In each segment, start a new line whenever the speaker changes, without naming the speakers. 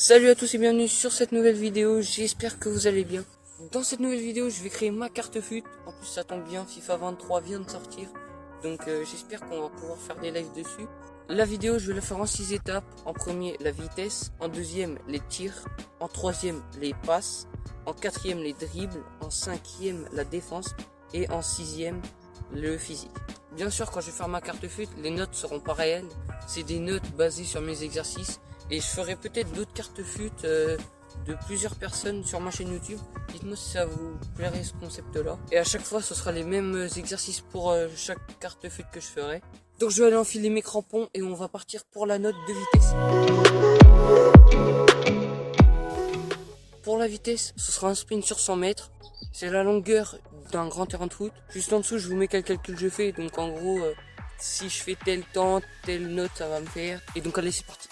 Salut à tous et bienvenue sur cette nouvelle vidéo, j'espère que vous allez bien. Dans cette nouvelle vidéo, je vais créer ma carte FUT. En plus ça tombe bien, FIFA 23 vient de sortir. Donc j'espère qu'on va pouvoir faire des lives dessus. La vidéo, je vais la faire en 6 étapes. En premier, la vitesse. En deuxième, les tirs. En troisième, les passes. En quatrième, les dribbles. En cinquième, la défense. Et en sixième, le physique. Bien sûr, quand je vais faire ma carte FUT, les notes seront pas réelles. C'est des notes basées sur mes exercices. Et je ferai peut-être d'autres cartes FUT de plusieurs personnes sur ma chaîne YouTube. Dites-moi si ça vous plairait ce concept-là. Et à chaque fois, ce sera les mêmes exercices pour chaque carte FUT que je ferai. Donc je vais aller enfiler mes crampons et on va partir pour la note de vitesse. Pour la vitesse, ce sera un sprint sur 100 mètres. C'est la longueur d'un grand terrain de foot. Juste en dessous, je vous mets quel calcul je fais. Donc en gros, si je fais tel temps, telle note, ça va me faire. Et donc allez, c'est parti.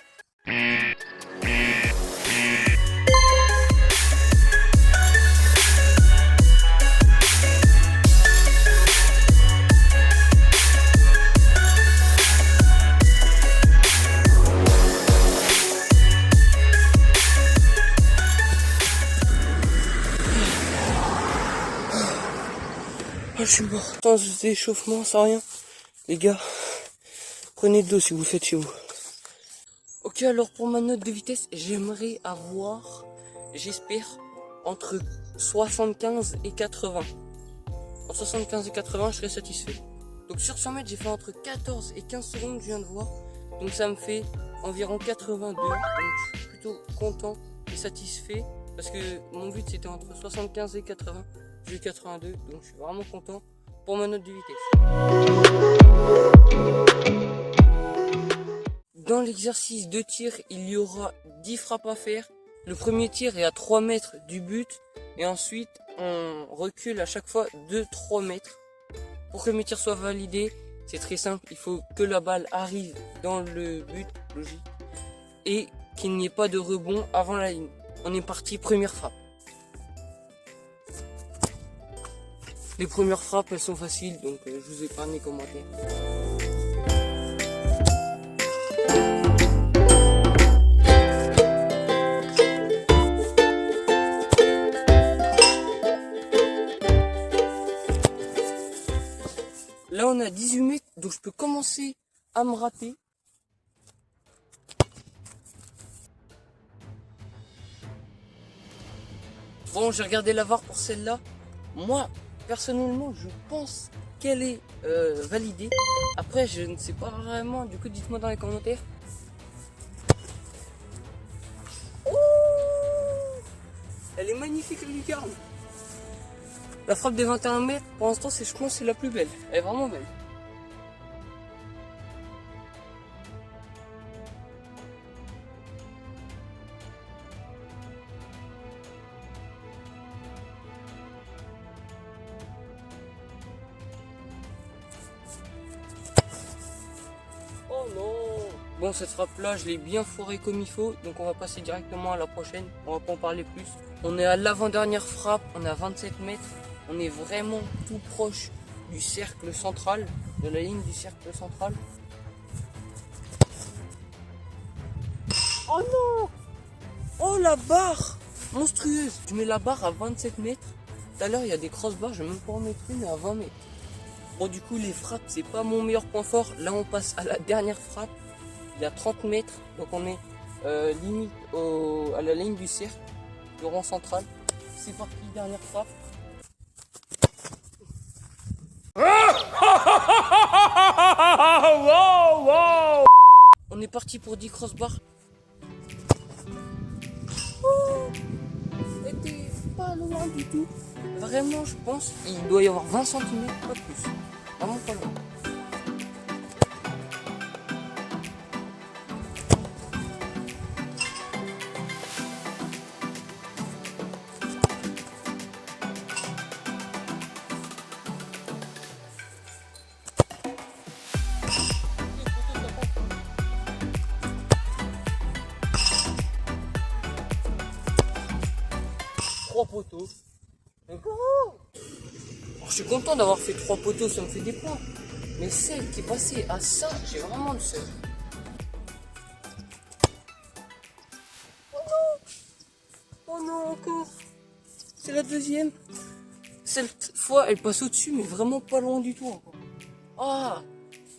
Oh, je suis mort. Sans échauffement, sans rien. Les gars, prenez de l'eau si vous le faites chez vous. Ok, alors pour ma note de vitesse, j'aimerais avoir, j'espère, entre 75 et 80. En 75 et 80, je serai satisfait. Donc sur 100 mètres, j'ai fait entre 14 et 15 secondes, je viens de voir. Donc ça me fait environ 82. Donc je suis plutôt content et satisfait. Parce que mon but c'était entre 75 et 80. J'ai eu 82, donc je suis vraiment content pour ma note de vitesse. Dans l'exercice de tir, il y aura 10 frappes à faire. Le premier tir est à 3 mètres du but. Et ensuite, on recule à chaque fois de 3 mètres. Pour que mes tirs soient validés, c'est très simple. Il faut que la balle arrive dans le but, logique. Et qu'il n'y ait pas de rebond avant la ligne. On est parti, première frappe. Les premières frappes, elles sont faciles, donc je vous épargne les commentaires. Là, on a 18 mètres, donc je peux commencer à me rater. Bon, j'ai regardé la VAR pour celle-là. Moi, personnellement, je pense qu'elle est validée. Après, je ne sais pas vraiment. Du coup, dites-moi dans les commentaires. Oh, elle est magnifique, la lucarne. La frappe des 21 mètres, pour l'instant, je pense que c'est la plus belle. Elle est vraiment belle. Oh non! Bon, cette frappe-là, je l'ai bien foirée comme il faut, donc on va passer directement à la prochaine. On va pas en parler plus. On est à l'avant-dernière frappe, on est à 27 mètres. On est vraiment tout proche du cercle central, de la ligne du cercle central. Oh non! Oh, la barre monstrueuse! Je mets la barre à 27 mètres. Tout à l'heure, il y a des crossbars, je vais même pas en mettre une à 20 mètres. Bon, du coup, les frappes, c'est pas mon meilleur point fort. Là, on passe à la dernière frappe. Il y a 30 mètres. Donc, on est limite à la ligne du cercle, du rond central. C'est parti, dernière frappe. On est parti pour 10 crossbars. Oh, c'était pas loin du tout. Vraiment, je pense qu'il doit y avoir 20 cm, pas plus. Vraiment pas loin. Trois poteaux. Je suis content d'avoir fait 3 poteaux, ça me fait des points. Mais celle qui est passée à ça, j'ai vraiment le seum. Oh non! non, encore. C'est la deuxième. Cette fois, elle passe au-dessus, mais vraiment pas loin du tout encore. Ah,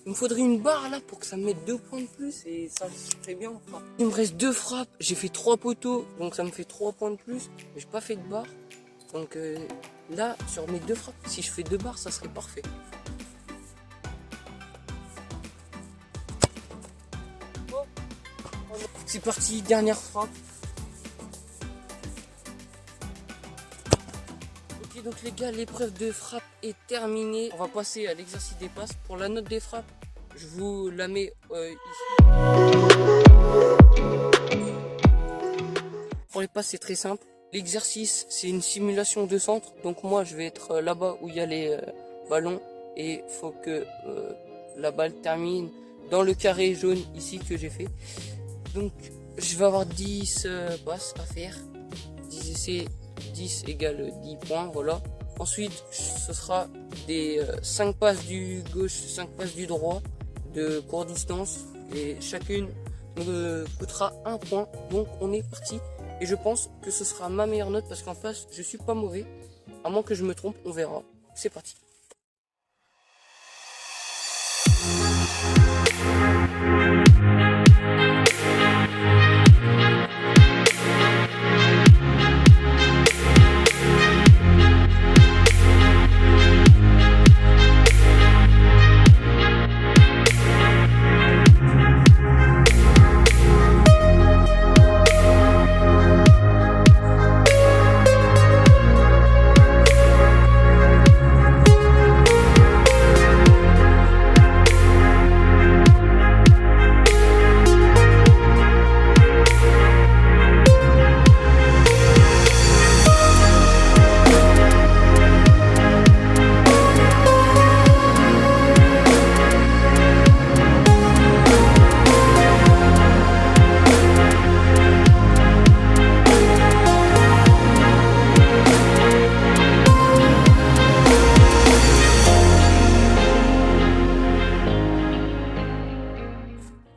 il me faudrait une barre là pour que ça me mette 2 points de plus et ça serait bien. Enfin, il me reste 2 frappes. J'ai fait 3 poteaux, donc ça me fait 3 points de plus. Mais j'ai pas fait de barre. Donc là, sur mes 2 frappes, si je fais 2 barres, ça serait parfait. Oh. C'est parti, dernière frappe. Ok, donc les gars, l'épreuve de frappe est terminée. On va passer à l'exercice des passes. Pour la note des frappes, je vous la mets ici. Pour les passes, c'est très simple. L'exercice, c'est une simulation de centre. Donc moi, je vais être là-bas où il y a les ballons. Et il faut que la balle termine dans le carré jaune ici que j'ai fait. Donc, je vais avoir 10 passes à faire. 10 essais, 10 égale 10 points, voilà. Ensuite, ce sera des 5 passes du gauche, 5 passes du droit de courte distance. Et chacune me coûtera 1 point. Donc, on est parti. Et je pense que ce sera ma meilleure note parce qu'en face, je suis pas mauvais. À moins que je me trompe, on verra. C'est parti.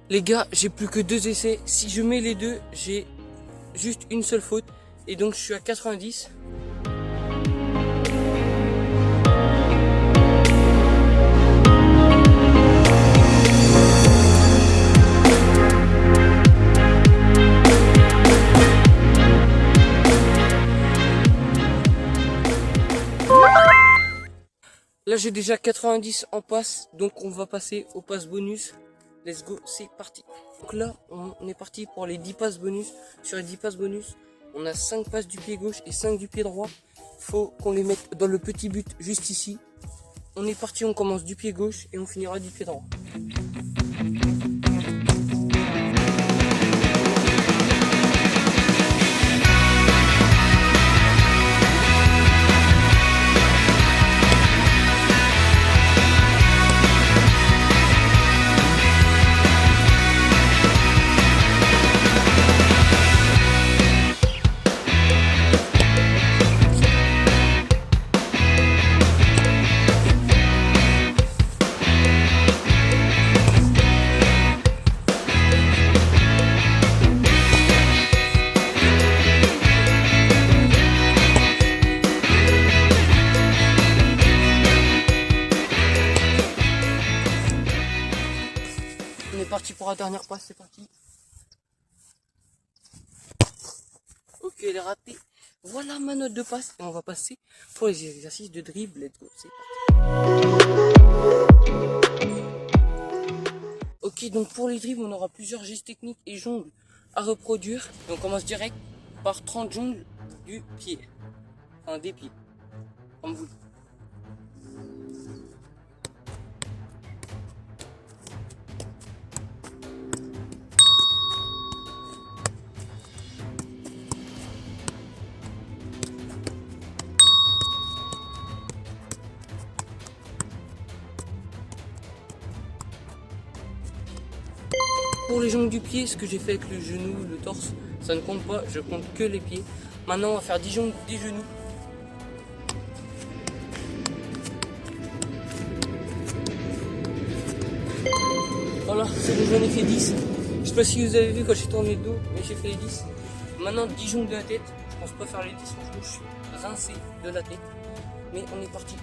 Les gars, j'ai plus que 2 essais. Si je mets les 2, j'ai juste une seule faute. Et donc je suis à 90. Là j'ai déjà 90 en passe. Donc on va passer aux passes bonus. Let's go, c'est parti. Donc là, on est parti pour les 10 passes bonus. Sur les 10 passes bonus, on a 5 passes du pied gauche et 5 du pied droit. Faut qu'on les mette dans le petit but juste ici. On est parti, on commence du pied gauche et on finira du pied droit. Parti pour la dernière passe, c'est parti. Ok, elle est ratée. Voilà ma note de passe et on va passer pour les exercices de dribble. Let's go, c'est parti. Ok, donc pour les dribbles, on aura plusieurs gestes techniques et jongles à reproduire. Donc on commence direct par 30 jongles du pied. Enfin, des pieds. Comme vous. Pour les jongles du pied, ce que j'ai fait avec le genou, le torse, ça ne compte pas, je compte que les pieds. Maintenant, on va faire 10 jongles des genoux. Voilà, c'est bon, j'en ai fait 10. Je sais pas si vous avez vu quand j'ai tourné le dos, mais j'ai fait les 10. Maintenant, 10 jongles de la tête. pense pas faire les 10, franchement je suis rincé de la tête. Mais on est parti.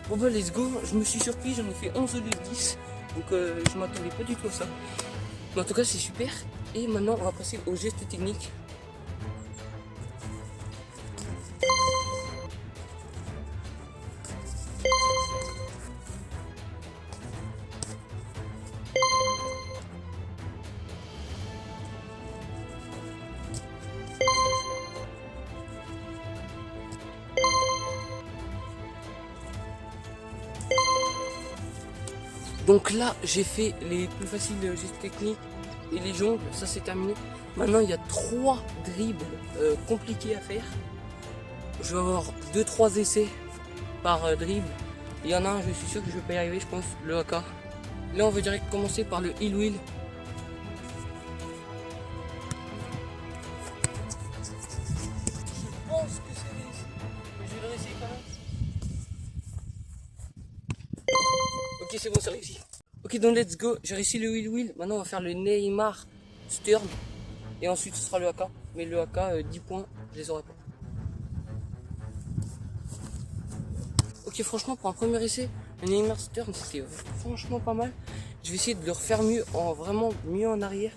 Bon bah let's go, je me suis surpris, j'en ai fait 11 au lieu de 10. Donc je m'attendais pas du tout à ça. Mais en tout cas c'est super. Et maintenant on va passer au geste technique. Donc là, j'ai fait les plus faciles gestes techniques et les jongles, ça c'est terminé. Maintenant, il y a 3 dribbles compliqués à faire. Je vais avoir 2-3 essais par dribble. Il y en a un, je suis sûr que je vais pas y arriver, je pense, le AK. Là, on va direct commencer par le heel wheel. Je pense que c'est réussi, mais je vais le réessayer quand même. Ok, c'est bon, c'est réussi. Ok, donc let's go. J'ai réussi le wheel. Maintenant, on va faire le Neymar Stern. Et ensuite, ce sera le AK. Mais le AK, 10 points, je les aurai pas. Ok, franchement, pour un premier essai, le Neymar Stern, c'était franchement pas mal. Je vais essayer de le refaire mieux, vraiment mieux en arrière.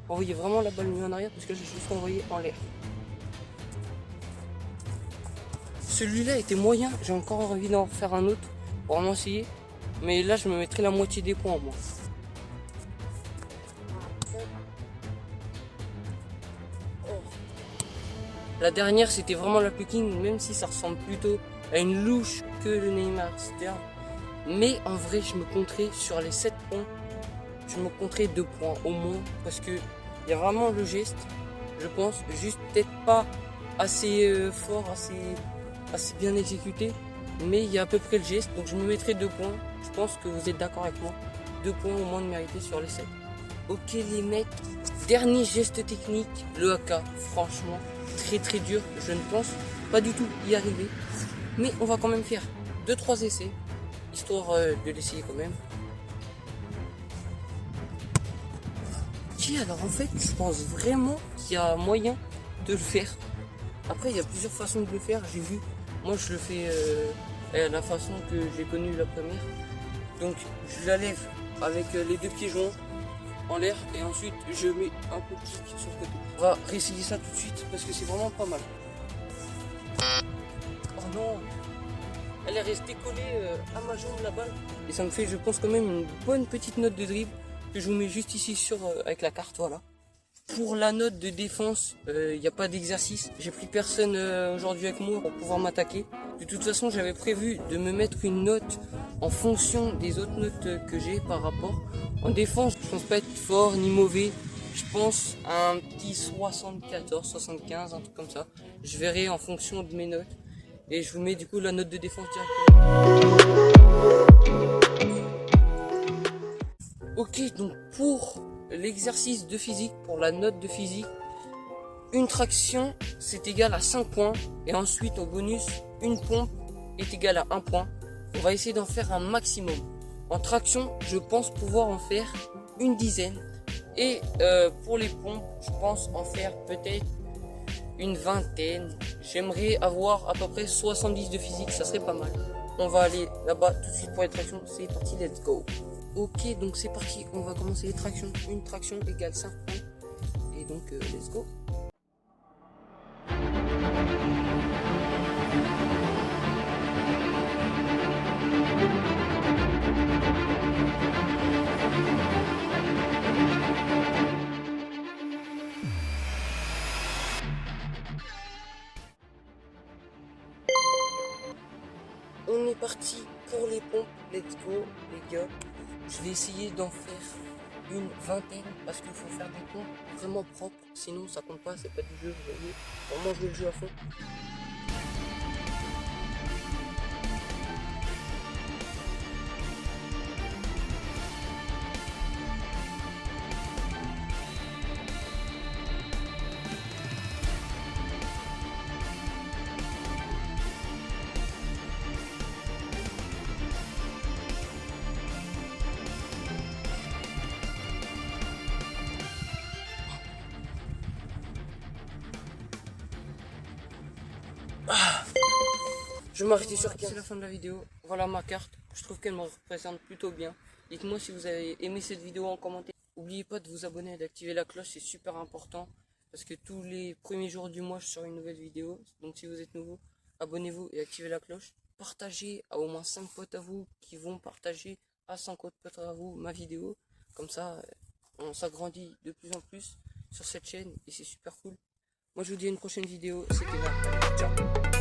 Envoyer vraiment la balle mieux en arrière, parce que j'ai juste envoyé en l'air. Celui-là était moyen. J'ai encore envie d'en faire un autre pour vraiment essayer. Mais là, je me mettrai la moitié des points en moins. La dernière, c'était vraiment la plus king, même si ça ressemble plutôt à une louche que le Neymar Stern. Mais en vrai, je me compterai sur les 7 points. Je me compterai 2 points au moins. Parce que il y a vraiment le geste, je pense. Juste peut-être pas assez fort, assez bien exécuté. Mais il y a à peu près le geste. Donc je me mettrai 2 points. Je pense que vous êtes d'accord avec moi. 2 points au moins de mérité sur les 7. Ok les mecs, dernier geste technique, le AK. Franchement, très dur. Je ne pense pas du tout y arriver. Mais on va quand même faire 2-3 essais. Histoire de l'essayer quand même. Ok, alors en fait, je pense vraiment qu'il y a moyen de le faire. Après, il y a plusieurs façons de le faire. J'ai vu, moi je le fais à la façon que j'ai connue la première. Donc, je la lève avec les 2 pieds joints en l'air et ensuite je mets un peu de kick sur le côté. On va réessayer ça tout de suite parce que c'est vraiment pas mal. Oh non, elle est restée collée à ma jambe la balle et ça me fait, je pense, quand même une bonne petite note de dribble que je vous mets juste ici sur avec la carte, voilà. Pour la note de défense, il n'y a pas d'exercice. J'ai pris personne aujourd'hui avec moi pour pouvoir m'attaquer. De toute façon, j'avais prévu de me mettre une note en fonction des autres notes que j'ai par rapport. En défense, je pense pas être fort ni mauvais. Je pense à un petit 74, 75, un truc comme ça. Je verrai en fonction de mes notes. Et je vous mets du coup la note de défense directement. Ok, donc pour l'exercice de physique, pour la note de physique, une traction c'est égal à 5 points et ensuite au bonus une pompe est égale à 1 point. On va essayer d'en faire un maximum. En traction, je pense pouvoir en faire une dizaine et pour les pompes, je pense en faire peut-être une vingtaine. J'aimerais avoir à peu près 70 de physique, ça serait pas mal. On va aller là-bas tout de suite pour les tractions, c'est parti, let's go. Ok, donc c'est parti, on va commencer les tractions. Une traction égale 5 points. Et donc, let's go. On est parti pour les pompes, let's go les gars. Je vais essayer d'en faire une vingtaine parce qu'il faut faire des pompes vraiment propres, sinon ça compte pas, c'est pas du jeu, vous voyez. Vraiment jouer le jeu à fond. Je vais m'arrêter sur 15. C'est la fin de la vidéo. Voilà ma carte. Je trouve qu'elle me représente plutôt bien. Dites-moi si vous avez aimé cette vidéo en commentaire. N'oubliez pas de vous abonner et d'activer la cloche, c'est super important. Parce que tous les premiers jours du mois, je sors une nouvelle vidéo. Donc si vous êtes nouveau, abonnez-vous et activez la cloche. Partagez à au moins 5 potes à vous qui vont partager à 5 autres potes à vous ma vidéo. Comme ça, on s'agrandit de plus en plus sur cette chaîne et c'est super cool. Moi je vous dis à une prochaine vidéo. C'était là. Ciao.